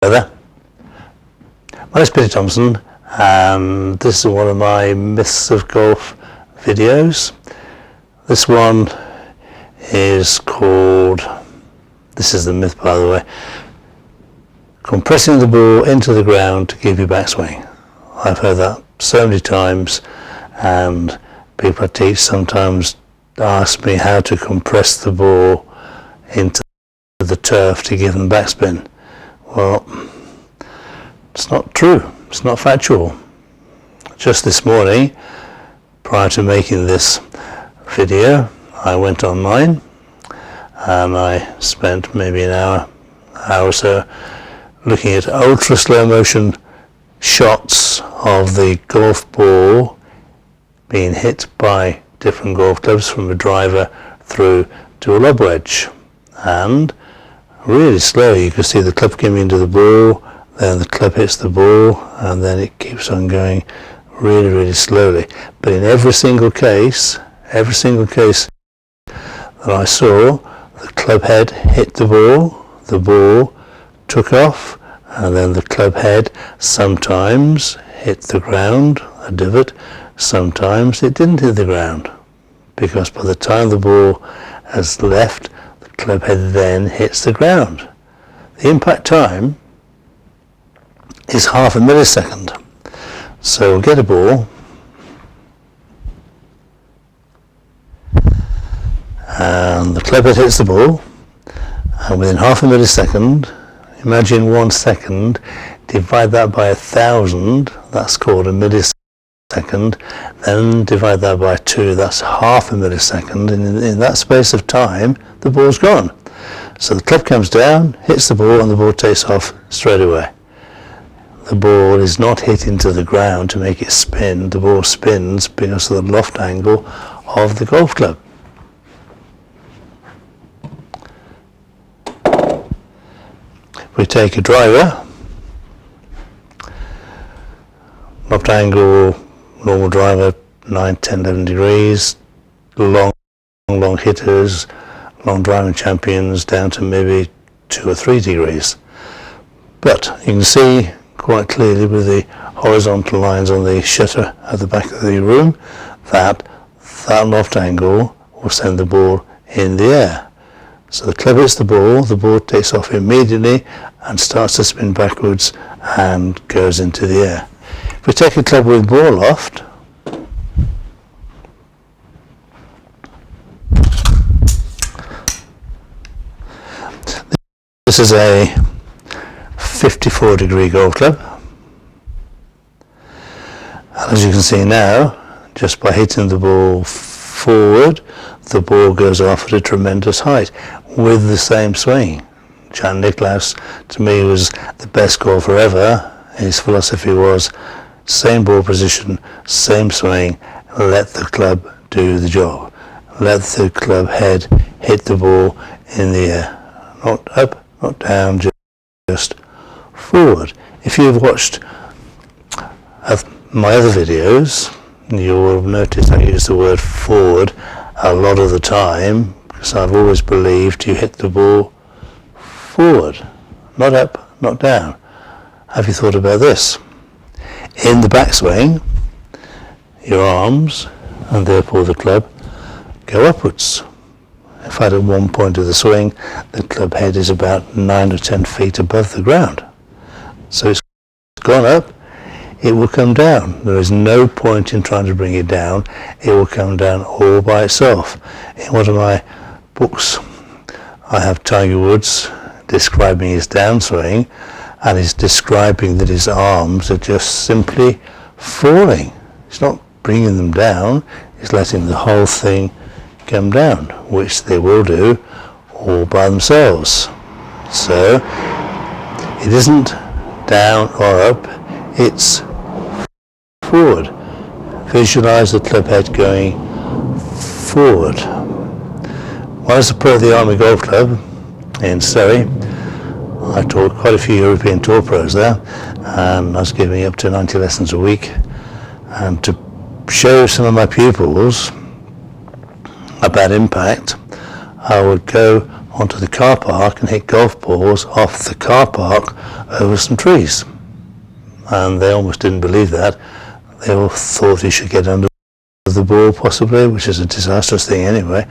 My name is Peter Thompson, and this is one of my Myths of Golf videos. This one is called, this is the myth by the way, compressing the ball into the ground to give you backswing. I've heard that so many times, and people I teach sometimes ask me how to compress the ball into the turf to give them backspin. Well, it's not true, it's not factual. Just this morning, prior to making this video, I went online and I spent maybe an hour or so looking at ultra slow motion shots of the golf ball being hit by different golf clubs from a driver through to a lob wedge, and really slow. You can see the club coming into the ball, then the club hits the ball, and then it keeps on going really slowly. But in every single case that I saw, the club head hit the ball took off, and then the club head sometimes hit the ground, a divot, sometimes it didn't hit the ground, because by the time the ball has left, the club head then hits the ground. The impact time is half a millisecond. So we'll get a ball, and the club head hits the ball, and within half a millisecond, imagine 1 second, divide that by 1,000, that's called a millisecond, then divide that by 2, that's half a millisecond, and in that space of time, the ball's gone. So the club comes down, hits the ball, and the ball takes off straight away. The ball is not hit into the ground to make it spin, the ball spins because of the loft angle of the golf club. We take a driver, loft angle, normal driver, 9, 10, 11 degrees, long hitters, long driving champions down to maybe 2 or 3 degrees. But you can see quite clearly with the horizontal lines on the shutter at the back of the room that loft angle will send the ball in the air. So the club hits the ball takes off immediately and starts to spin backwards and goes into the air. If we take a club with ball loft, this is a 54 degree golf club, and as you can see now, just by hitting the ball forward, the ball goes off at a tremendous height with the same swing. Jan Nicklaus, to me, was the best golfer ever. His philosophy was same ball position, same swing, let the club do the job. Let the club head hit the ball in the air, not up, not down, just forward. If you've watched my other videos, you will notice I use the word forward a lot of the time, because I've always believed you hit the ball forward, not up, not down. Have you thought about this? In the backswing, your arms, and therefore the club, go upwards. In fact, at one point of the swing, the club head is about 9 or 10 feet above the ground. So it's gone up, it will come down. There is no point in trying to bring it down. It will come down all by itself. In one of my books, I have Tiger Woods describing his downswing, and he's describing that his arms are just simply falling. He's not bringing them down, he's letting the whole thing come down, which they will do all by themselves. So it isn't down or up, it's forward. Visualize the club head going forward. When I was a pro of the Army Golf Club in Surrey, I taught quite a few European Tour pros there, and I was giving up to 90 lessons a week. And to show some of my pupils about impact, I would go onto the car park and hit golf balls off the car park over some trees. And they almost didn't believe that. They all thought he should get under the ball possibly, which is a disastrous thing anyway.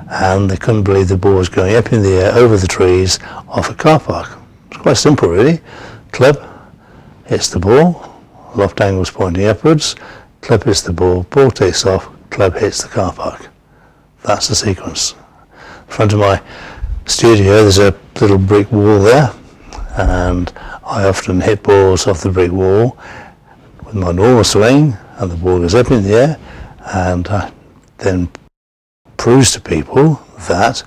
And they couldn't believe the ball was going up in the air over the trees off a car park. It's quite simple really. Club hits the ball, loft angle is pointing upwards, club hits the ball takes off, club hits the car park. That's the sequence. In front of my studio there's a little brick wall there, and I often hit balls off the brick wall with my normal swing, and the ball goes up in the air, and I then proves to people that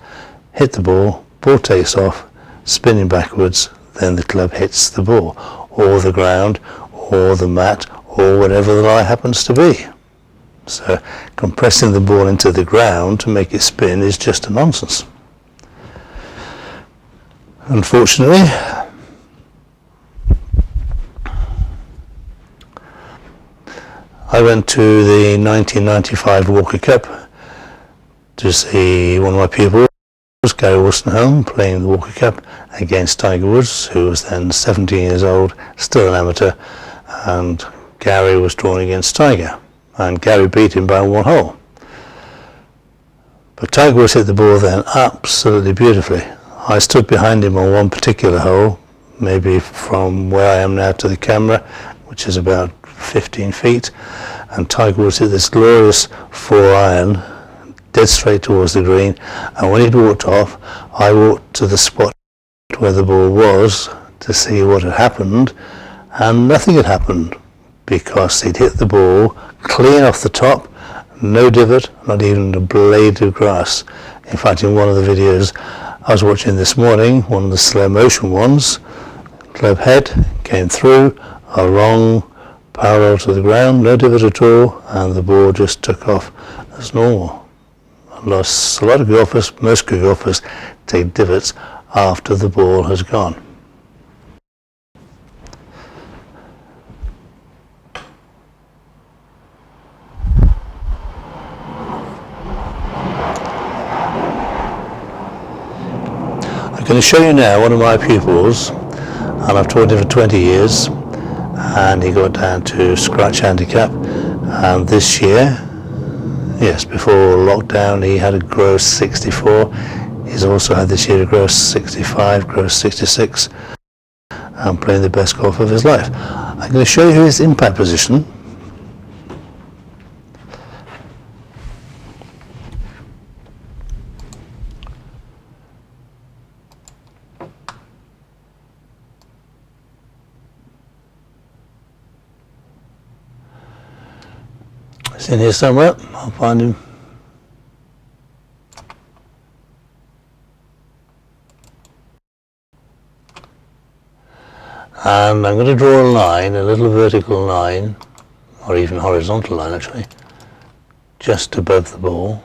hit the ball takes off, spinning backwards, then the club hits the ball, or the ground, or the mat, or whatever the lie happens to be. So compressing the ball into the ground to make it spin is just a nonsense. Unfortunately, I went to the 1995 Walker Cup to see one of my pupils, Gary Wolstenholme, playing the Walker Cup against Tiger Woods, who was then 17 years old, still an amateur, and Gary was drawn against Tiger, and Gary beat him by one hole. But Tiger Woods hit the ball then absolutely beautifully. I stood behind him on one particular hole, maybe from where I am now to the camera, which is about 15 feet, and Tiger Woods hit this glorious 4-iron dead straight towards the green, and when he'd walked off, I walked to the spot where the ball was to see what had happened, and nothing had happened, because he'd hit the ball clean off the top, no divot, not even a blade of grass. In fact, in one of the videos I was watching this morning, one of the slow motion ones, club head came through along parallel to the ground, no divot at all, and the ball just took off as normal. Lost a lot of golfers, most good golfers take divots after the ball has gone. I'm going to show you now one of my pupils, and I've taught him for 20 years, and he got down to scratch handicap, and this year, yes, before lockdown he had a gross 64. He's also had this year a gross 65, gross 66, and playing the best golf of his life. I'm going to show you his impact position. It's in here somewhere, I'll find him. And I'm going to draw a line, a little vertical line, or even horizontal line actually, just above the ball.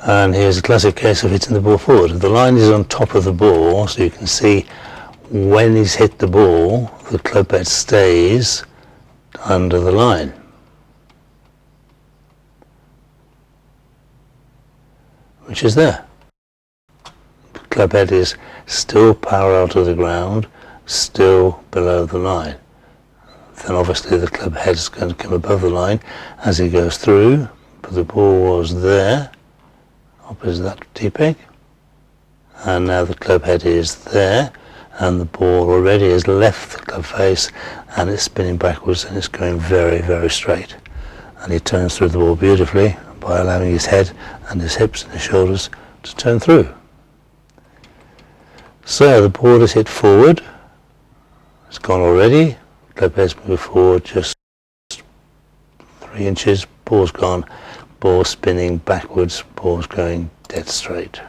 And here's a classic case of hitting the ball forward. The line is on top of the ball, so you can see when he's hit the ball, the club head stays under the line. Which is there. The club head is still parallel to the ground, still below the line. Then obviously the club head is going to come above the line as he goes through, but the ball was there, opposite that tee peg, and now the club head is there, and the ball already has left the club face and it's spinning backwards and it's going very, very straight. And he turns through the ball beautifully by allowing his head and his hips and his shoulders to turn through. So the ball is hit forward, it's gone already, club head's moved forward just 3 inches, ball's gone, ball spinning backwards, ball's going dead straight.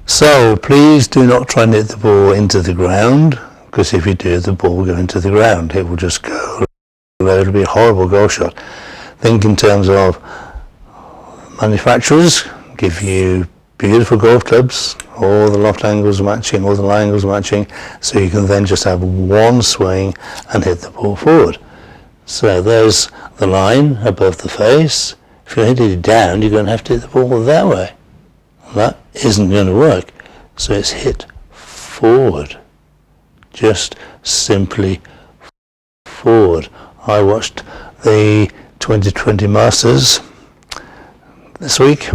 So please do not try and hit the ball into the ground, because if you do, the ball will go into the ground. It will just go, it'll be a horrible goal shot. Think in terms of Manufacturers give you beautiful golf clubs, all the loft angles matching, all the lie angles matching, so you can then just have one swing and hit the ball forward. So there's the line above the face. If you're hitting it down, you're going to have to hit the ball that way. That isn't going to work. So it's hit forward. Just simply forward. I watched the 2020 Masters this week,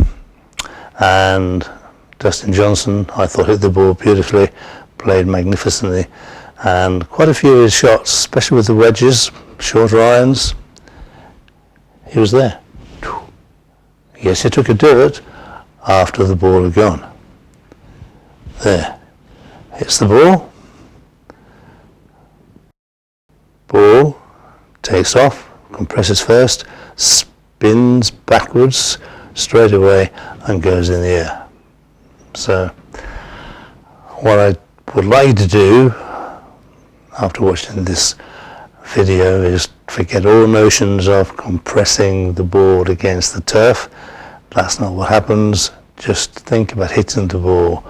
and Dustin Johnson, I thought, hit the ball beautifully, played magnificently, and quite a few of his shots, especially with the wedges, shorter irons, he was there. Yes, he took a divot after the ball had gone. There. Hits the ball. Ball takes off, compresses first, spins backwards straight away and goes in the air. So what I would like you to do after watching this video is forget all notions of compressing the board against the turf. That's not what happens. Just think about hitting the ball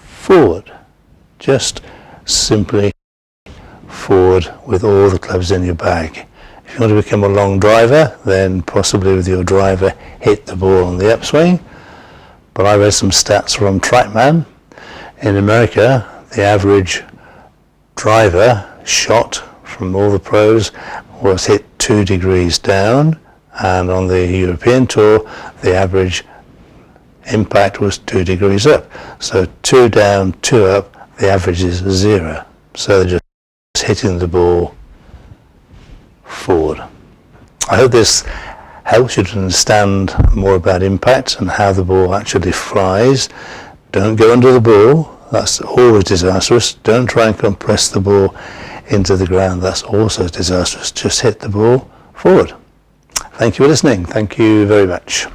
forward. Just simply forward with all the clubs in your bag. If you want to become a long driver, then possibly with your driver hit the ball on the upswing. But I read some stats from TrackMan. In America, the average driver shot from all the pros was hit 2 degrees down, and on the European Tour, the average impact was 2 degrees up. So 2 down, 2 up, the average is 0. So they're just hitting the ball forward. I hope this helps you to understand more about impact and how the ball actually flies. Don't go under the ball, that's always disastrous. Don't try and compress the ball into the ground, that's also disastrous. Just hit the ball forward. Thank you for listening. Thank you very much.